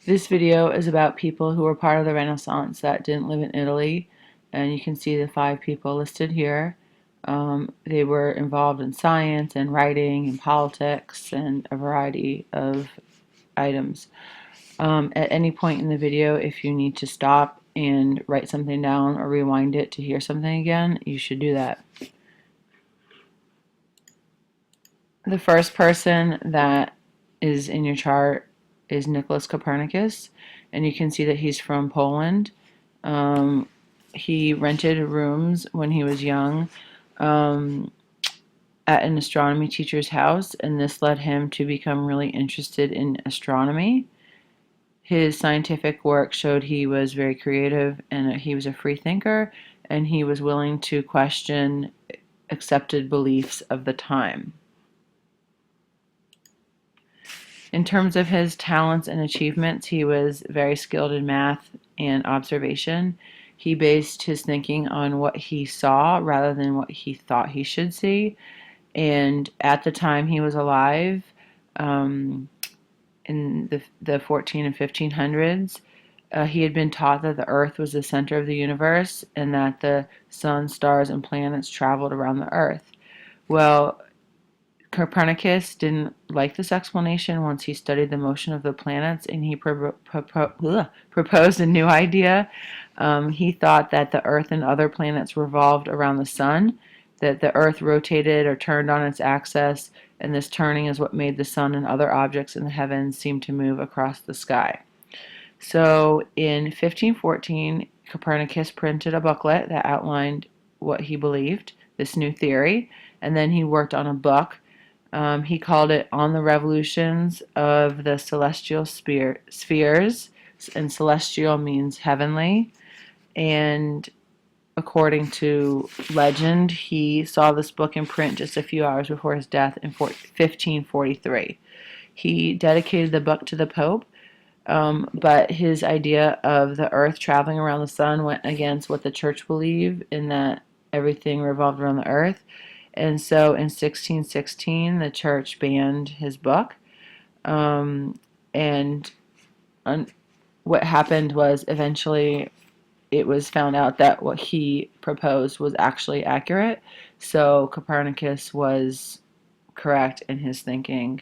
This video is about people who were part of the Renaissance that didn't live in Italy, and you can see the 5 people listed here. They were involved in science and writing and politics and a variety of items. At any point in the video, if you need to stop and write something down or rewind it to hear something again, you should do that. The first person that is in your chart is Nicolaus Copernicus, and you can see that he's from Poland. Um, he rented rooms when he was young um, at an astronomy teacher's house, and this led him to become really interested in astronomy. His scientific work showed he was very creative and he was a free thinker, and he was willing to question accepted beliefs of the time. In terms of his talents and achievements, he was very skilled in math and observation. He based his thinking on what he saw rather than what he thought he should see. And at the time he was alive, in the 14 and 1500s, he had been taught that the Earth was the center of the universe and that the sun, stars, and planets traveled around the Earth. Well, Copernicus didn't like this explanation once he studied the motion of the planets, and he proposed a new idea. He thought that the Earth and other planets revolved around the sun, that the Earth rotated or turned on its axis, and this turning is what made the sun and other objects in the heavens seem to move across the sky. So in 1514, Copernicus printed a booklet that outlined what he believed, this new theory, and then he worked on a book. He called it On the Revolutions of the Celestial Spheres, and celestial means heavenly. And according to legend, he saw this book in print just a few hours before his death in 1543. He dedicated the book to the Pope, but his idea of the Earth traveling around the sun went against what the church believed, in that everything revolved around the Earth. And so in 1616, the church banned his book. And what happened was eventually it was found out that what he proposed was actually accurate. So Copernicus was correct in his thinking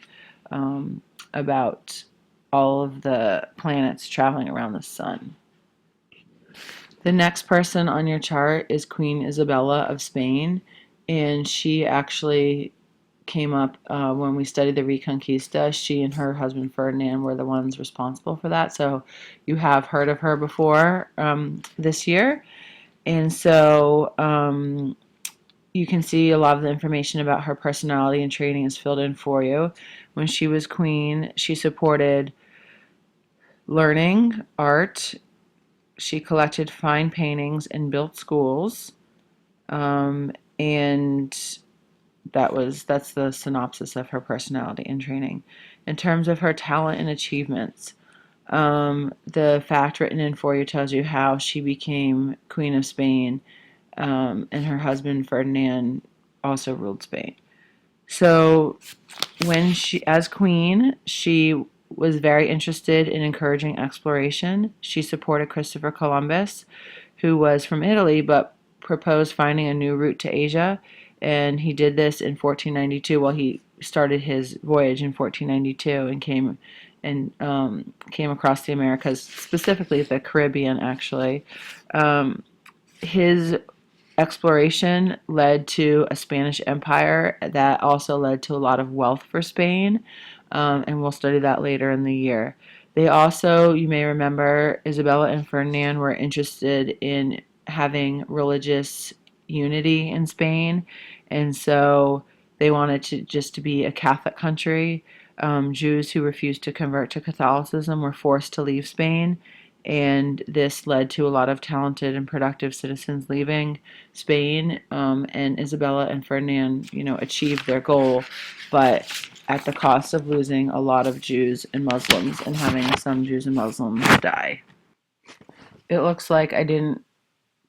about all of the planets traveling around the sun. The next person on your chart is Queen Isabella of Spain, and she actually came up when we studied the Reconquista. She and her husband Ferdinand were the ones responsible for that, so you have heard of her before this year. And so you can see a lot of the information about her personality and training is filled in for you. When she was queen, she supported learning, art. She collected fine paintings and built schools. And that's the synopsis of her personality and training. In terms of her talent and achievements, the fact written in for you tells you how she became Queen of Spain, and her husband Ferdinand also ruled Spain. So when she, as queen, she was very interested in encouraging exploration. She supported Christopher Columbus, who was from Italy but proposed finding a new route to Asia, and he did this in 1492. Well, he started his voyage in 1492 and came across the Americas, specifically the Caribbean, actually. His exploration led to a Spanish Empire that also led to a lot of wealth for Spain, and we'll study that later in the year. They also, you may remember, Isabella and Ferdinand were interested in having religious unity in Spain, and so they wanted to be a Catholic country. Jews who refused to convert to Catholicism were forced to leave Spain, and this led to a lot of talented and productive citizens leaving Spain. And Isabella and Ferdinand, achieved their goal, but at the cost of losing a lot of Jews and Muslims and having some Jews and Muslims die. It looks like I didn't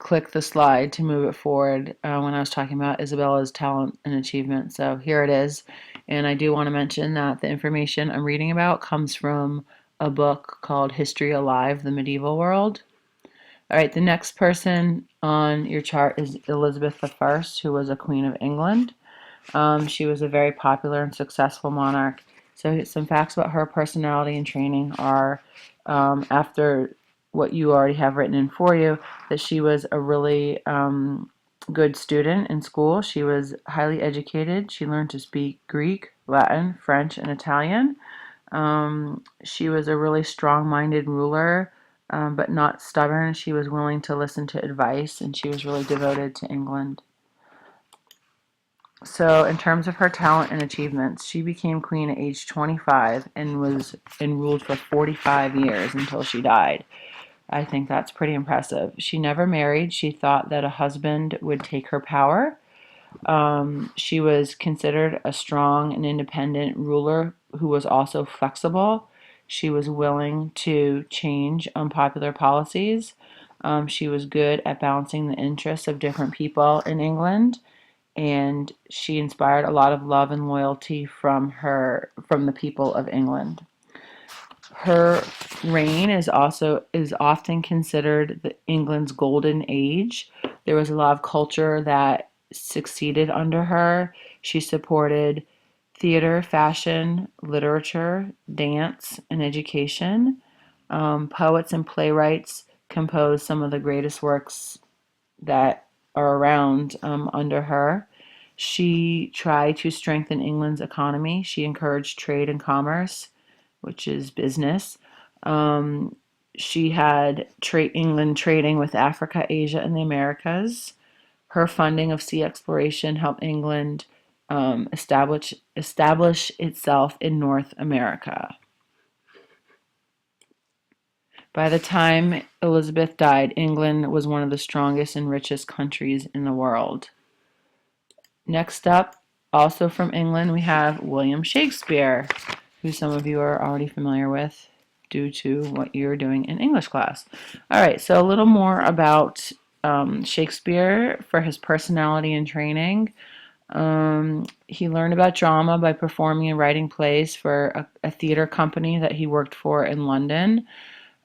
click the slide to move it forward when I was talking about Isabella's talent and achievement. So here it is. And I do want to mention that the information I'm reading about comes from a book called History Alive, the Medieval World. All right, the next person on your chart is Elizabeth I, who was a Queen of England. She was a very popular and successful monarch. So some facts about her personality and training are, after what you already have written in for you, that she was a really good student in school. She was highly educated. She learned to speak Greek, Latin, French, and Italian. She was a really strong-minded ruler, but not stubborn. She was willing to listen to advice, and she was really devoted to England. So, in terms of her talent and achievements, she became queen at age 25 and ruled for 45 years until she died. I think that's pretty impressive. She never married. She thought that a husband would take her power. She was considered a strong and independent ruler who was also flexible. She was willing to change unpopular policies. She was good at balancing the interests of different people in England, and she inspired a lot of love and loyalty from the people of England. Her reign is often considered England's golden age. There was a lot of culture that succeeded under her. She supported theater, fashion, literature, dance, and education. Poets and playwrights composed some of the greatest works that are around under her. She tried to strengthen England's economy. She encouraged trade and commerce, which is business. Um, she had England trading with Africa, Asia, and the Americas. Her funding of sea exploration helped England establish itself in North America. By the time Elizabeth died, England was one of the strongest and richest countries in the world. Next up, also from England, we have William Shakespeare, who some of you are already familiar with due to what you're doing in English class. All right, so a little more about Shakespeare for his personality and training. He learned about drama by performing and writing plays for a theater company that he worked for in London.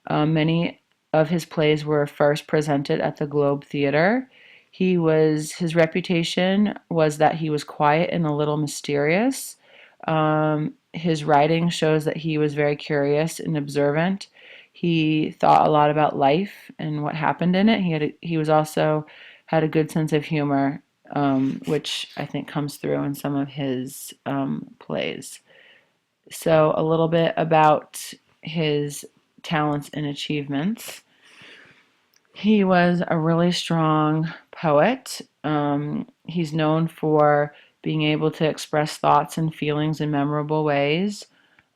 Many of his plays were first presented at the Globe Theatre. His reputation was that he was quiet and a little mysterious. His writing shows that he was very curious and observant. He thought a lot about life and what happened in it. He was also had a good sense of humor, which I think comes through in some of his plays. So a little bit about his talents and achievements. He was a really strong poet. He's known for being able to express thoughts and feelings in memorable ways.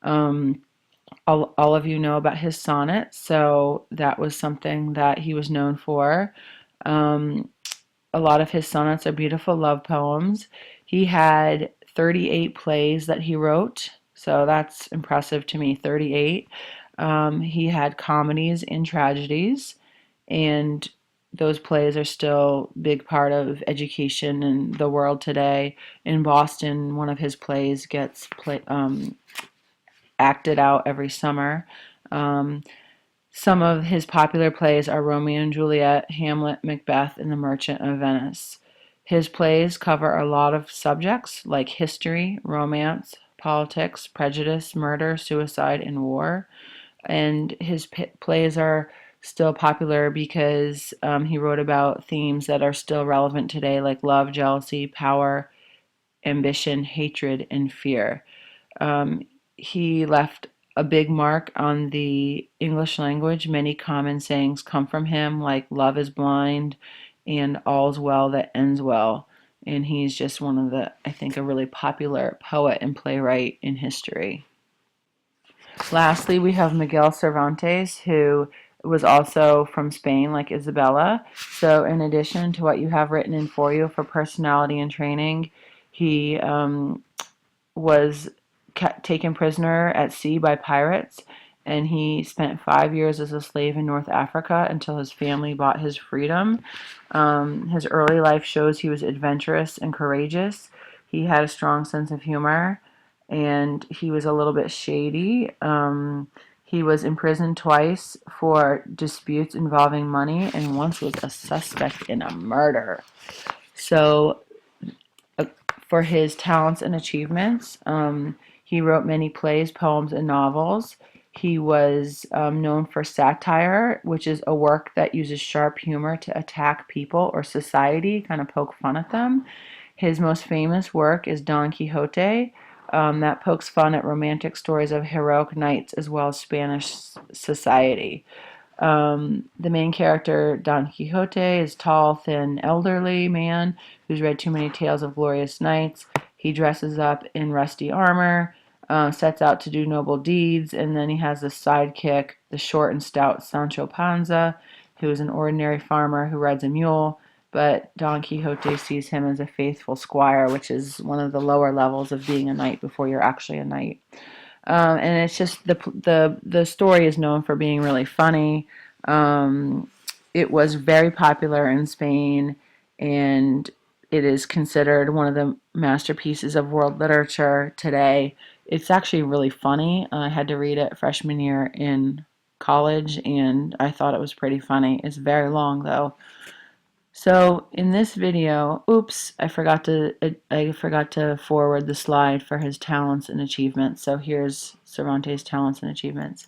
Um, all of you know about his sonnets, so that was something that he was known for. Um, a lot of his sonnets are beautiful love poems. He had 38 plays that he wrote, so that's impressive to me, 38. He had comedies and tragedies, and those plays are still a big part of education in the world today. In Boston, one of his plays gets acted out every summer. Um, some of his popular plays are Romeo and Juliet, Hamlet, Macbeth, and The Merchant of Venice. His plays cover a lot of subjects like history, romance, politics, prejudice, murder, suicide, and war. And his plays are still popular because he wrote about themes that are still relevant today, like love, jealousy, power, ambition, hatred, and fear. Um, he left a big mark on the English language. Many common sayings come from him, like love is blind and all's well that ends well. And he's just one of I think, a really popular poet and playwright in history. Lastly, we have Miguel Cervantes, who was also from Spain, like Isabella. So, in addition to what you have written in for you for personality and training, he was taken prisoner at sea by pirates, and he spent 5 years as a slave in North Africa until his family bought his freedom. His early life shows he was adventurous and courageous. He had a strong sense of humor, and he was a little bit shady. He was imprisoned twice for disputes involving money and once was a suspect in a murder. So, uh, for his talents and achievements, he wrote many plays, poems, and novels. He was known for satire, which is a work that uses sharp humor to attack people or society, kind of poke fun at them. His most famous work is Don Quixote, that pokes fun at romantic stories of heroic knights as well as Spanish society. The main character, Don Quixote, is tall, thin, elderly man who's read too many tales of glorious knights. He dresses up in rusty armor, sets out to do noble deeds, and then he has a sidekick, the short and stout Sancho Panza, who is an ordinary farmer who rides a mule. But Don Quixote sees him as a faithful squire, which is one of the lower levels of being a knight before you're actually a knight. And it's just the story is known for being really funny. It was very popular in Spain, and it is considered one of the masterpieces of world literature today. It's actually really funny. I had to read it freshman year in college, and I thought it was pretty funny. It's very long though. So in this video, oops, I forgot to forward the slide for his talents and achievements. So here's Cervantes' talents and achievements.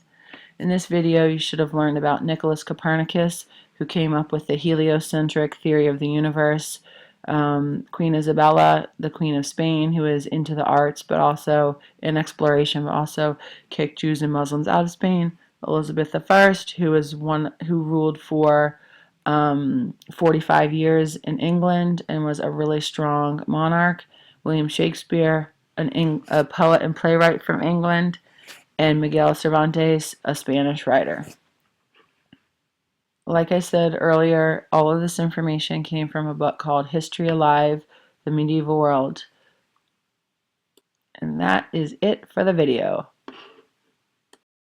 In this video, you should have learned about Nicolaus Copernicus, who came up with the heliocentric theory of the universe. Queen Isabella, the Queen of Spain, who is into the arts, but also in exploration, but also kicked Jews and Muslims out of Spain. Elizabeth I, who was one who ruled for 45 years in England and was a really strong monarch. William Shakespeare, a poet and playwright from England, and Miguel Cervantes, a Spanish writer. Like I said earlier, all of this information came from a book called History Alive, The Medieval World. And that is it for the video.